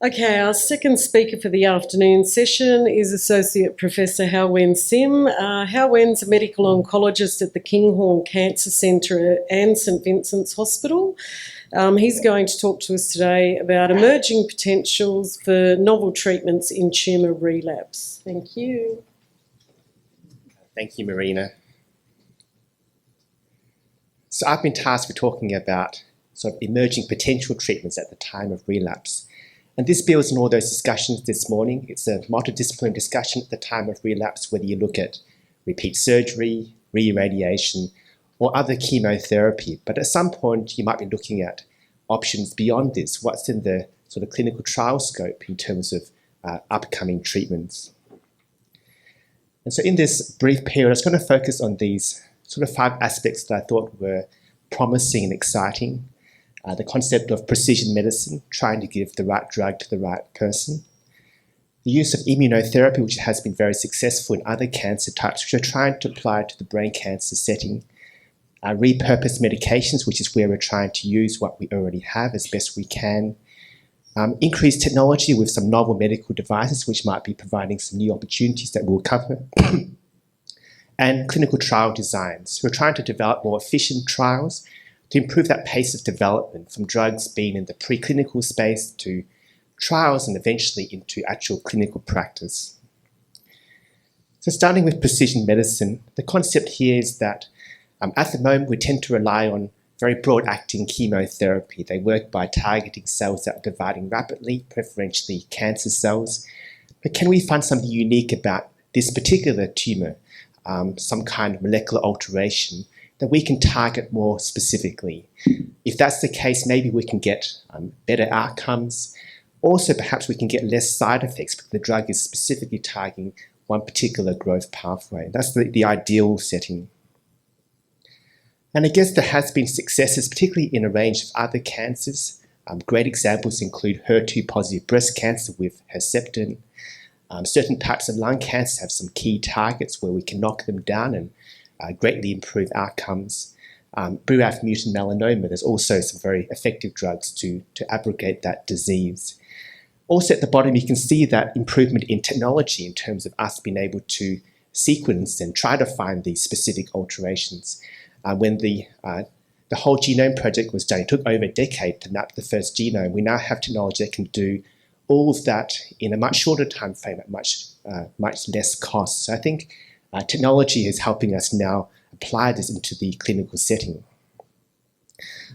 Okay, our second speaker for the afternoon session is Associate Professor Hao-Wen Sim. Hao-Wen's a medical oncologist at the Kinghorn Cancer Centre and St Vincent's Hospital. He's going to talk to us today about emerging potentials for novel treatments in tumour relapse. Thank you. Thank you, Marina. So I've been tasked with talking about sort of emerging potential treatments at the time of relapse. And this builds on all those discussions this morning. It's a multidisciplinary discussion at the time of relapse, whether you look at repeat surgery, re-irradiation, or other chemotherapy. But at some point, you might be looking at options beyond this. What's in the sort of clinical trial scope in terms of upcoming treatments? And so in this brief period, I was going to focus on these sort of 5 aspects that I thought were promising and exciting. The concept of precision medicine, trying to give the right drug to the right person. The use of immunotherapy, which has been very successful in other cancer types, which are trying to apply to the brain cancer setting. Repurposed medications, which is where we're trying to use what we already have as best we can. Increased technology with some novel medical devices, which might be providing some new opportunities that we'll cover. And clinical trial designs. We're trying to develop more efficient trials to improve that pace of development from drugs being in the preclinical space to trials and eventually into actual clinical practice. So starting with precision medicine, the concept here is that at the moment we tend to rely on very broad-acting chemotherapy. They work by targeting cells that are dividing rapidly, preferentially cancer cells. But can we find something unique about this particular tumour? Some kind of molecular alteration that we can target more specifically. If that's the case, maybe we can get better outcomes. Also, perhaps we can get less side effects because the drug is specifically targeting one particular growth pathway. That's the ideal setting. And I guess there has been successes, particularly in a range of other cancers. Great examples include HER2-positive breast cancer with Herceptin. Certain types of lung cancer have some key targets where we can knock them down and greatly improve outcomes. BRAF mutant melanoma, there's also some very effective drugs to abrogate that disease. Also at the bottom, you can see that improvement in technology in terms of us being able to sequence and try to find these specific alterations. When the whole genome project was done, it took over a decade to map the first genome. We now have technology that can do all of that in a much shorter time frame at much less cost. So I think technology is helping us now apply this into the clinical setting.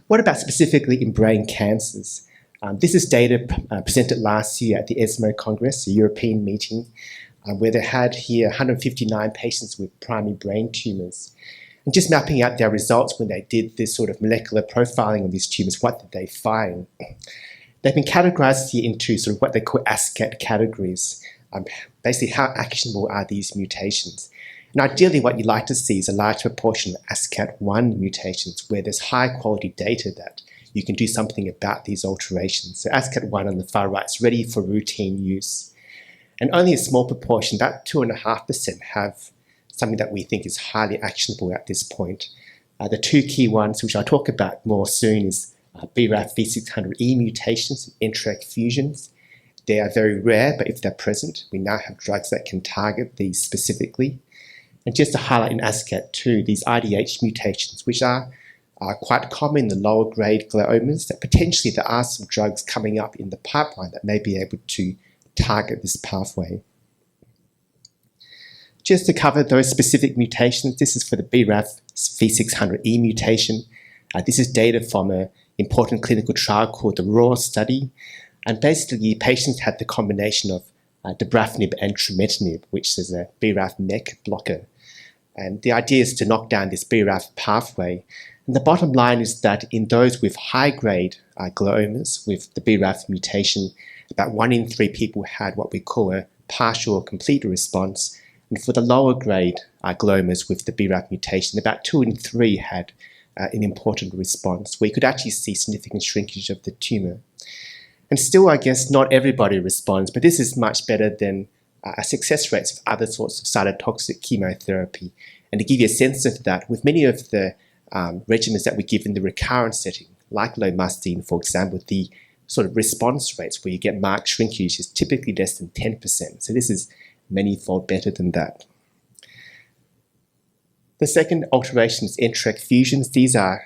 What about specifically in brain cancers? This is data presented last year at the ESMO Congress, a European meeting, where they had here 159 patients with primary brain tumours. And just mapping out their results when they did this sort of molecular profiling of these tumours, what did they find? They've been categorized here into sort of what they call ASCAT categories. Basically, how actionable are these mutations? And ideally, what you'd like to see is a large proportion of ASCAT1 mutations where there's high quality data that you can do something about these alterations. So ASCAT1 on the far right is ready for routine use. And only a small proportion, about 2.5%, have something that we think is highly actionable at this point. The 2 key ones, which I'll talk about more soon, is BRAF V600E mutations and NTRK fusions. They are very rare, but if they're present, we now have drugs that can target these specifically. And just to highlight in ASCAT2, these IDH mutations, which are quite common in the lower grade gliomas, that potentially there are some drugs coming up in the pipeline that may be able to target this pathway. Just to cover those specific mutations, this is for the BRAF V600E mutation. This is data from an important clinical trial called the RAW study. And basically, patients had the combination of dabrafenib and trametinib, which is a BRAF MEK blocker. And the idea is to knock down this BRAF pathway. And the bottom line is that in those with high-grade gliomas with the BRAF mutation, about 1 in 3 people had what we call a partial or complete response. And for the lower grade gliomas with the BRAF mutation, about 2 in 3 had an important response, where you could actually see significant shrinkage of the tumour. And still, I guess, not everybody responds, but this is much better than success rates of other sorts of cytotoxic chemotherapy. And to give you a sense of that, with many of the regimens that we give in the recurrence setting, like lomustine, for example, the sort of response rates where you get marked shrinkage is typically less than 10%. So this is many-fold better than that. The second alteration is NTRK fusions. These are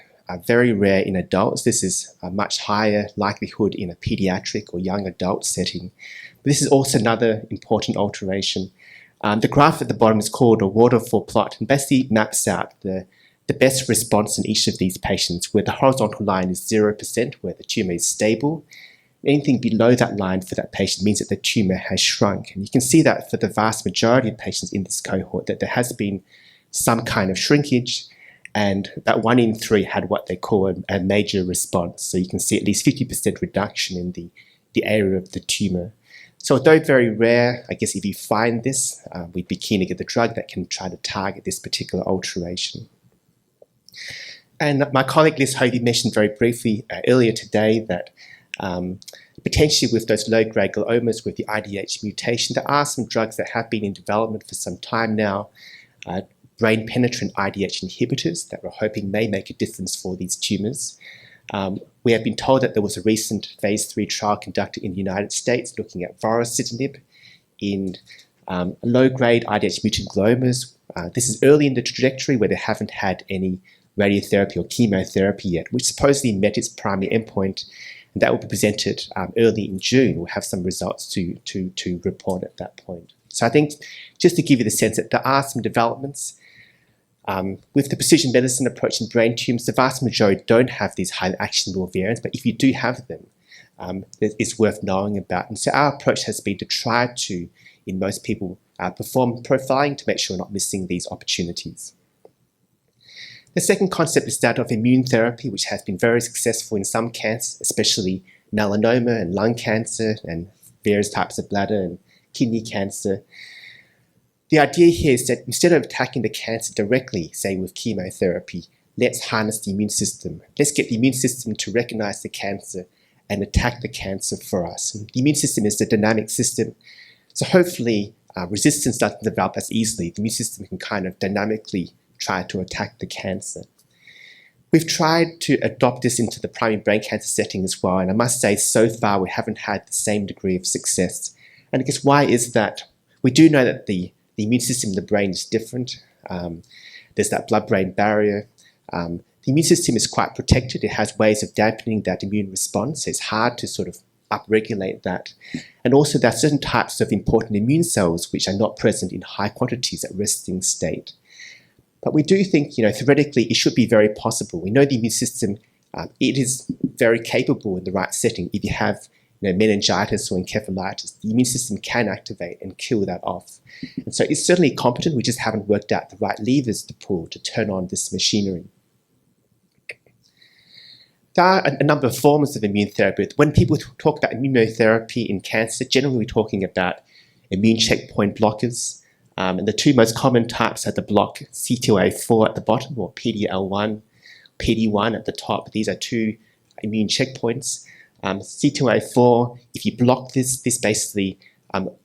very rare in adults. This is a much higher likelihood in a pediatric or young adult setting. But this is also another important alteration. The graph at the bottom is called a waterfall plot and basically maps out the best response in each of these patients, where the horizontal line is 0%, where the tumour is stable. Anything below that line for that patient means that the tumour has shrunk. And you can see that for the vast majority of patients in this cohort, that there has been some kind of shrinkage, and that 1 in 3 had what they call a major response. So you can see at least 50% reduction in the area of the tumour. So although very rare, I guess if you find this, we'd be keen to get the drug that can try to target this particular alteration. And my colleague Liz Hovey mentioned very briefly earlier today that potentially with those low-grade gliomas with the IDH mutation, there are some drugs that have been in development for some time now, brain-penetrant IDH inhibitors that we're hoping may make a difference for these tumours. We have been told that there was a recent phase 3 trial conducted in the United States looking at vorasidenib in low-grade IDH mutant gliomas. This is early in the trajectory where they haven't had any radiotherapy or chemotherapy yet, which supposedly met its primary endpoint, and that will be presented early in June. We'll have some results to report at that point. So I think just to give you the sense that there are some developments. With the precision medicine approach in brain tumours, the vast majority don't have these highly actionable variants, but if you do have them, it's worth knowing about. And so our approach has been to try to, in most people, perform profiling to make sure we're not missing these opportunities. The second concept is that of immune therapy, which has been very successful in some cancers, especially melanoma and lung cancer and various types of bladder and kidney cancer. The idea here is that instead of attacking the cancer directly, say with chemotherapy, let's harness the immune system. Let's get the immune system to recognize the cancer and attack the cancer for us. And the immune system is the dynamic system, so hopefully resistance doesn't develop as easily. The immune system can kind of dynamically try to attack the cancer. We've tried to adopt this into the primary brain cancer setting as well, and I must say so far we haven't had the same degree of success. And I guess why is that? We do know that the immune system in the brain is different. There's that blood-brain barrier. The immune system is quite protected. It has ways of dampening that immune response. It's hard to sort of upregulate that. And also there are certain types of important immune cells which are not present in high quantities at resting state. But we do think, theoretically it should be very possible. We know the immune system, it is very capable in the right setting. If you have meningitis or encephalitis, the immune system can activate and kill that off. And so it's certainly competent, we just haven't worked out the right levers to pull to turn on this machinery. There are a number of forms of immune therapy. When people talk about immunotherapy in cancer, generally we're talking about immune checkpoint blockers. And the two most common types are the block CTLA-4 at the bottom, or PD-L1, PD-1 at the top. These are two immune checkpoints. CTLA-4, if you block this basically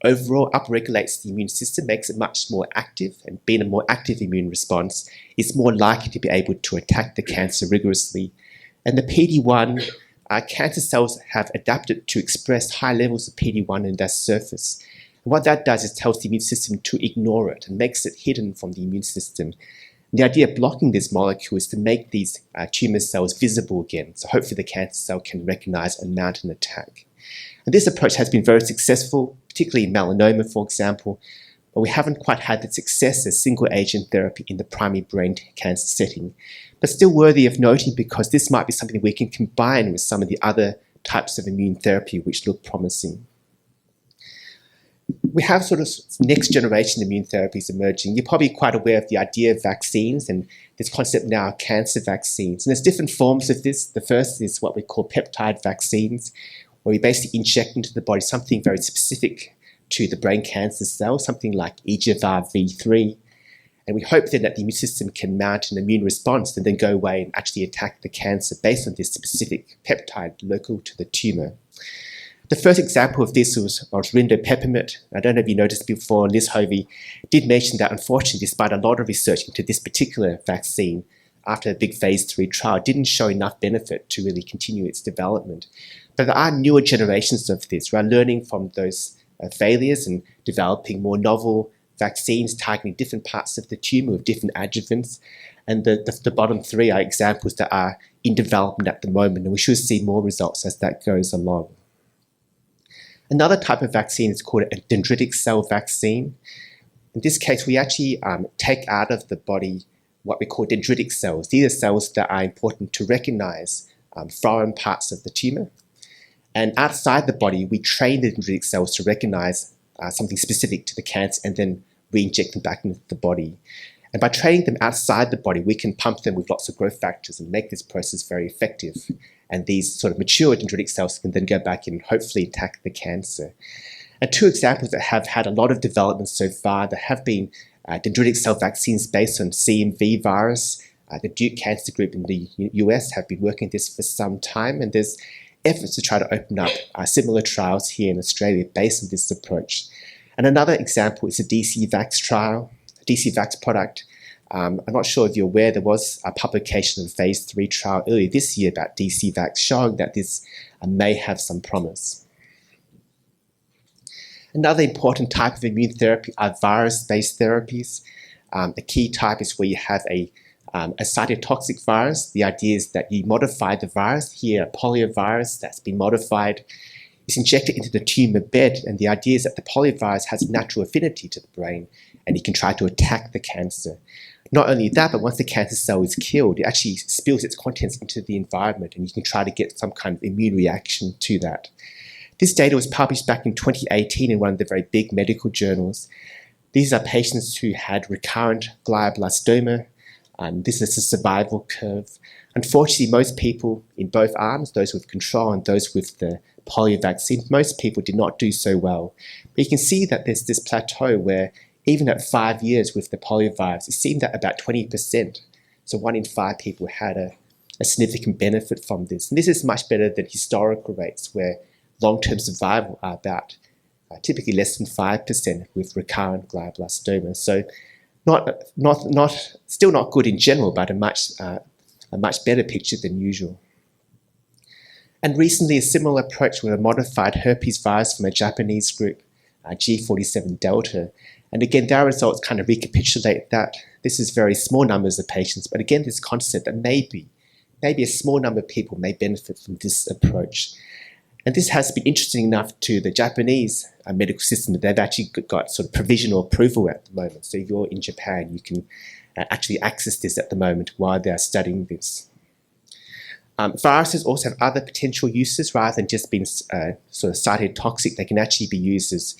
overall upregulates the immune system, makes it much more active, and being a more active immune response, it's more likely to be able to attack the cancer rigorously. And the PD-1, cancer cells have adapted to express high levels of PD-1 in their surface. And what that does is tells the immune system to ignore it and makes it hidden from the immune system. And the idea of blocking this molecule is to make these tumor cells visible again, so hopefully the cancer cell can recognize and mount an attack. And this approach has been very successful, particularly in melanoma, for example, but we haven't quite had the success as single-agent therapy in the primary brain cancer setting. But still worthy of noting because this might be something we can combine with some of the other types of immune therapy which look promising. We have sort of next generation immune therapies emerging. You're probably quite aware of the idea of vaccines and this concept now of cancer vaccines. And there's different forms of this. The first is what we call peptide vaccines, where we basically inject into the body something very specific to the brain cancer cell, something like EGFR V3. And we hope then that the immune system can mount an immune response and then go away and actually attack the cancer based on this specific peptide local to the tumor. The first example of this was rindopepimut. I don't know if you noticed before, Liz Hovey did mention that unfortunately, despite a lot of research into this particular vaccine, after a big phase 3 trial, didn't show enough benefit to really continue its development. But there are newer generations of this. We're learning from those failures and developing more novel vaccines targeting different parts of the tumour with different adjuvants. And the bottom 3 are examples that are in development at the moment, and we should see more results as that goes along. Another type of vaccine is called a dendritic cell vaccine. In this case, we actually take out of the body what we call dendritic cells. These are cells that are important to recognize foreign parts of the tumour. And outside the body, we train the dendritic cells to recognize something specific to the cancer and then re-inject them back into the body. And by training them outside the body, we can pump them with lots of growth factors and make this process very effective. And these sort of mature dendritic cells can then go back and hopefully attack the cancer. And 2 examples that have had a lot of development so far, there have been dendritic cell vaccines based on CMV virus. The Duke Cancer Group in the US have been working this for some time, and there's efforts to try to open up similar trials here in Australia based on this approach. And another example is the DC-Vax trial, DC-Vax product. I'm not sure if you're aware, there was a publication of a phase 3 trial earlier this year about DC-Vax showing that this may have some promise. Another important type of immune therapy are virus-based therapies. A key type is where you have a cytotoxic virus. The idea is that you modify the virus. Here, a poliovirus that's been modified is injected into the tumour bed, and the idea is that the poliovirus has a natural affinity to the brain, and it can try to attack the cancer. Not only that, but once the cancer cell is killed, it actually spills its contents into the environment, and you can try to get some kind of immune reaction to that. This data was published back in 2018 in one of the very big medical journals. These are patients who had recurrent glioblastoma. This is a survival curve. Unfortunately, most people in both arms, those with control and those with the polio vaccine, most people did not do so well. But you can see that there's this plateau where even at 5 years with the poliovirus, it seemed that about 20%, so 1 in 5 people had a significant benefit from this. And this is much better than historical rates where long-term survival are about typically less than 5% with recurrent glioblastoma. So still not good in general, but a much better picture than usual. And recently, a similar approach with a modified herpes virus from a Japanese group, G47 Delta. And again, their results kind of recapitulate that. This is very small numbers of patients, but again, this concept that maybe a small number of people may benefit from this approach. And this has been interesting enough to the Japanese medical system that they've actually got sort of provisional approval at the moment. So if you're in Japan, you can actually access this at the moment while they're studying this. Viruses also have other potential uses rather than just being sort of cytotoxic. They can actually be used as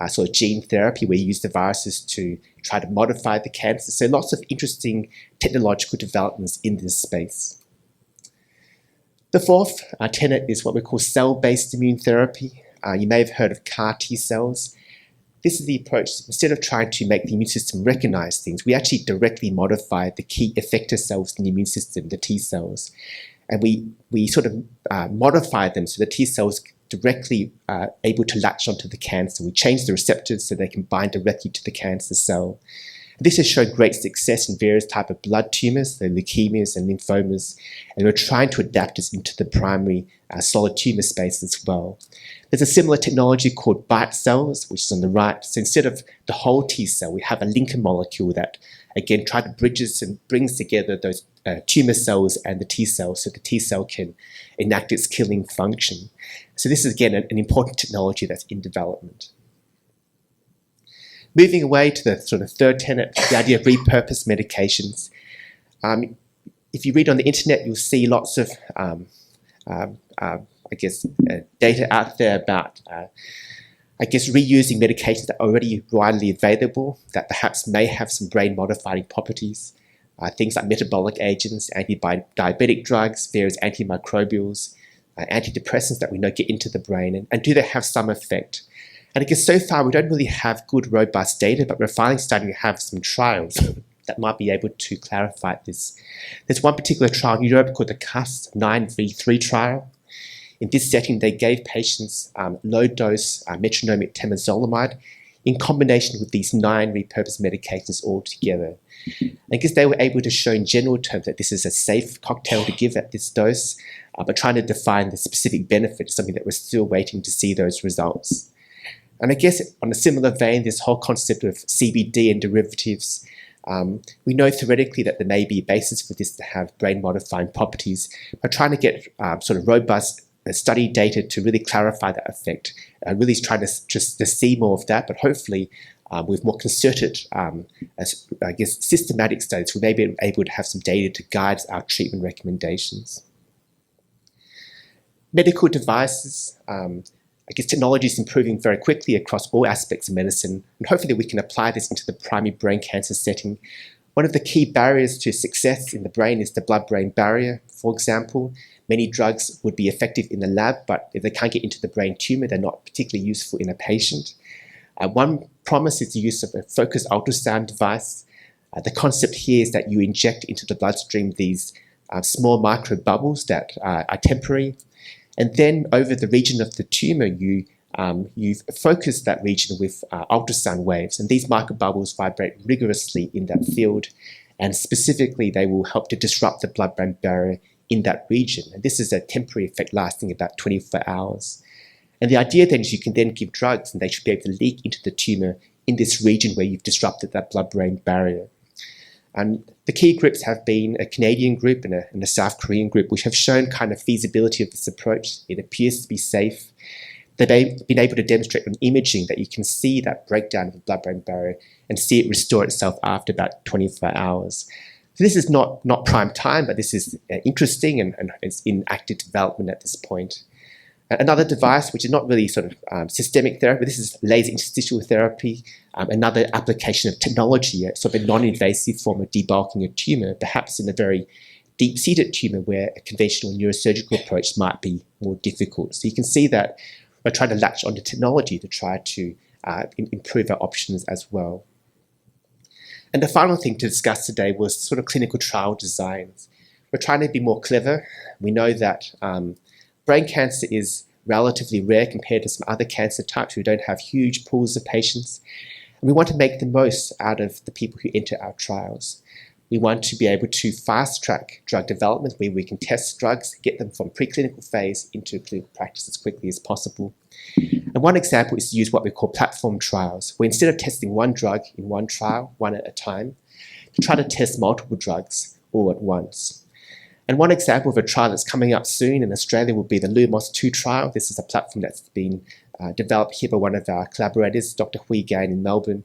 sort of gene therapy where you use the viruses to try to modify the cancer. So lots of interesting technological developments in this space. The fourth tenet is what we call cell-based immune therapy. You may have heard of CAR T cells. This is the approach. Instead of trying to make the immune system recognize things, we actually directly modify the key effector cells in the immune system, the T cells. And we sort of modify them so the T cells directly able to latch onto the cancer. We change the receptors so they can bind directly to the cancer cell. This has shown great success in various types of blood tumours, the leukemias and lymphomas, and we're trying to adapt this into the primary solid tumour space as well. There's a similar technology called BiTE cells, which is on the right. So instead of the whole T cell, we have a linker molecule that, again, tries to bridges and brings together those tumour cells and the T cells so the T cell can enact its killing function. So this is, again, an important technology that's in development. Moving away to the sort of third tenet, the idea of repurposed medications. If you read on the internet, you'll see lots of, data out there about, reusing medications that are already widely available that perhaps may have some brain-modifying properties. Things like metabolic agents, anti-diabetic drugs, various antimicrobials, antidepressants that we know get into the brain, and do they have some effect? And I guess so far we don't really have good, robust data, but we're finally starting to have some trials that might be able to clarify this. There's one particular trial in Europe called the CAST-9v3 trial. In this setting, they gave patients low-dose metronomic temozolomide in combination with these 9 repurposed medications all together. I guess they were able to show in general terms that this is a safe cocktail to give at this dose, but trying to define the specific benefit is something that we're still waiting to see those results. And I guess on a similar vein, this whole concept of CBD and derivatives, we know theoretically that there may be a basis for this to have brain-modifying properties, but trying to get sort of robust study data to really clarify that effect, really trying to see more of that, but hopefully with more concerted, systematic studies, we may be able to have some data to guide our treatment recommendations. Medical devices, technology is improving very quickly across all aspects of medicine, and hopefully we can apply this into the primary brain cancer setting. One of the key barriers to success in the brain is the blood-brain barrier. For example, many drugs would be effective in the lab, but if they can't get into the brain tumor, they're not particularly useful in a patient. One promise is the use of a focused ultrasound device. The concept here is that you inject into the bloodstream these small micro bubbles that are temporary, and then over the region of the tumor, you focus that region with ultrasound waves, and these microbubbles vibrate rigorously in that field, and specifically they will help to disrupt the blood-brain barrier in that region. And this is a temporary effect lasting about 24 hours. And the idea then is you can then give drugs and they should be able to leak into the tumor in this region where you've disrupted that blood-brain barrier. And the key groups have been a Canadian group and a South Korean group, which have shown kind of feasibility of this approach. It appears to be safe. They've been able to demonstrate on imaging that you can see that breakdown of the blood-brain barrier and see it restore itself after about 24 hours. So this is not prime time, but this is interesting and it's in active development at this point. Another device, which is not really sort of systemic therapy, this is laser interstitial therapy, another application of technology, sort of a non-invasive form of debulking a tumor, perhaps in a very deep-seated tumor where a conventional neurosurgical approach might be more difficult. So you can see that we're trying to latch onto technology to try to improve our options as well. And the final thing to discuss today was sort of clinical trial designs. We're trying to be more clever. We know that brain cancer is relatively rare compared to some other cancer types who don't have huge pools of patients. And we want to make the most out of the people who enter our trials. We want to be able to fast-track drug development where we can test drugs, get them from preclinical phase into clinical practice as quickly as possible. And one example is to use what we call platform trials, where instead of testing one drug in one trial, one at a time, to try to test multiple drugs all at once. And one example of a trial that's coming up soon in Australia will be the LUMOS-2 trial. This is a platform that's been developed here by one of our collaborators, Dr. Hui Gan in Melbourne.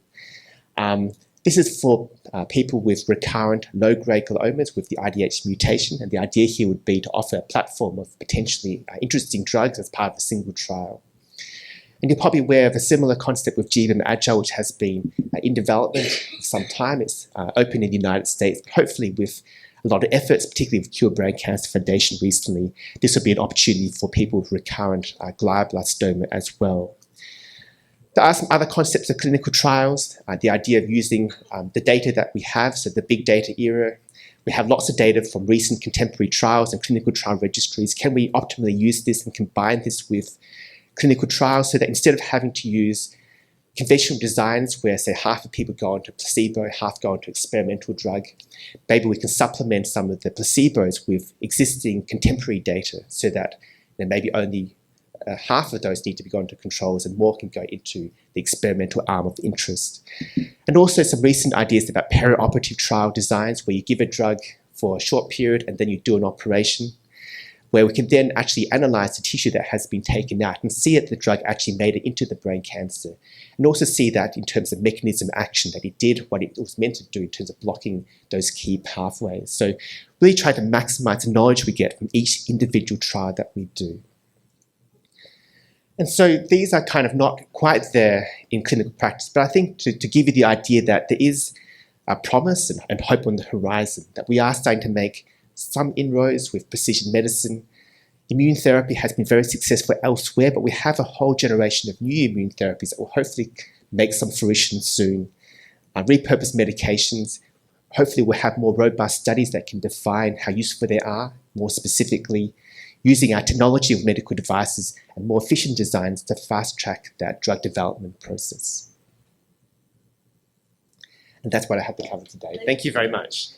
This is for people with recurrent low-grade gliomas with the IDH mutation, and the idea here would be to offer a platform of potentially interesting drugs as part of a single trial. And you're probably aware of a similar concept with GBM Agile, which has been in development for some time. It's open in the United States, but hopefully with a lot of efforts, particularly with Cure Brain Cancer Foundation recently, this would be an opportunity for people with recurrent glioblastoma as well. There are some other concepts of clinical trials, the idea of using the data that we have, so the big data era. We have lots of data from recent contemporary trials and clinical trial registries. Can we optimally use this and combine this with clinical trials so that instead of having to use conventional designs where, say, half of people go onto placebo, half go onto experimental drug, maybe we can supplement some of the placebos with existing contemporary data so that maybe only half of those need to be gone to controls and more can go into the experimental arm of interest. And also some recent ideas about perioperative trial designs where you give a drug for a short period and then you do an operation, where we can then actually analyze the tissue that has been taken out and see that the drug actually made it into the brain cancer. And also see that in terms of mechanism of action, that it did what it was meant to do in terms of blocking those key pathways. So really try to maximize the knowledge we get from each individual trial that we do. And so these are kind of not quite there in clinical practice, but I think to give you the idea that there is a promise and hope on the horizon, that we are starting to make some inroads with precision medicine. Immune therapy has been very successful elsewhere, but we have a whole generation of new immune therapies that will hopefully make some fruition soon. Repurposed medications, hopefully we'll have more robust studies that can define how useful they are, more specifically, using our technology of medical devices and more efficient designs to fast-track that drug development process. And that's what I have to cover today. Thank you very much.